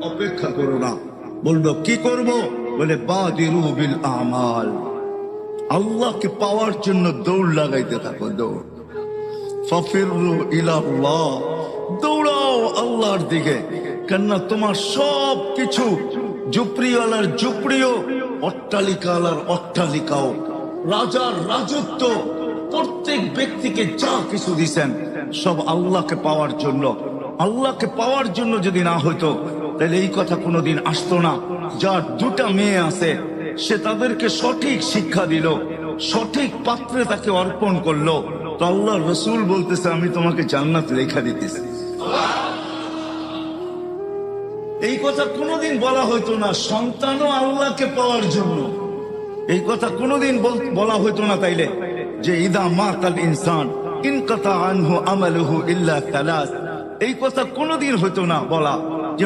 অপেক্ষা করো না। বলবো কি করব? বলে বাদিরু বিল আমাল, আল্লাহকে পাওয়ার জন্য দৌড় লাগাইতে থাকো, দৌড়। ফাফিরু ইলাল্লাহ, দৌড়াও আল্লাহর দিকে। কেননা তোমার সব কিছু, ঝুপড়িওয়ালার ঝুপড়িও, অট্টালিকাওয়ালার অট্টালিকাও, রাজার রাজত্ব, প্রত্যেক ব্যক্তিকে যা কিছু দিছেন সব আল্লাহকে পাওয়ার জন্য। আল্লাহকে পাওয়ার জন্য যদি না হইতো তাহলে এই কথা কোনোদিন আসতো না। যার দুটা মেয়ে আছে সে তাদেরকে সঠিক শিক্ষা দিল, সঠিক পাত্রে তাকে অর্পণ করলো, তো আল্লাহ রসুল বলতেছে আমি তোমাকে জান্নাত লেখা দিতেছি। এই কথা কোনোদিন বলা হইতো না সন্তানও আল্লাহকে পাওয়ার জন্য। এই কথা কোনোদিন বলা হইতো না তাইলে যে ইদা মাতাল ইনসান ইনকাতা আনহু আমালুহু ইল্লা তালাস। এই কথা কোনোদিন হইতো না বলা।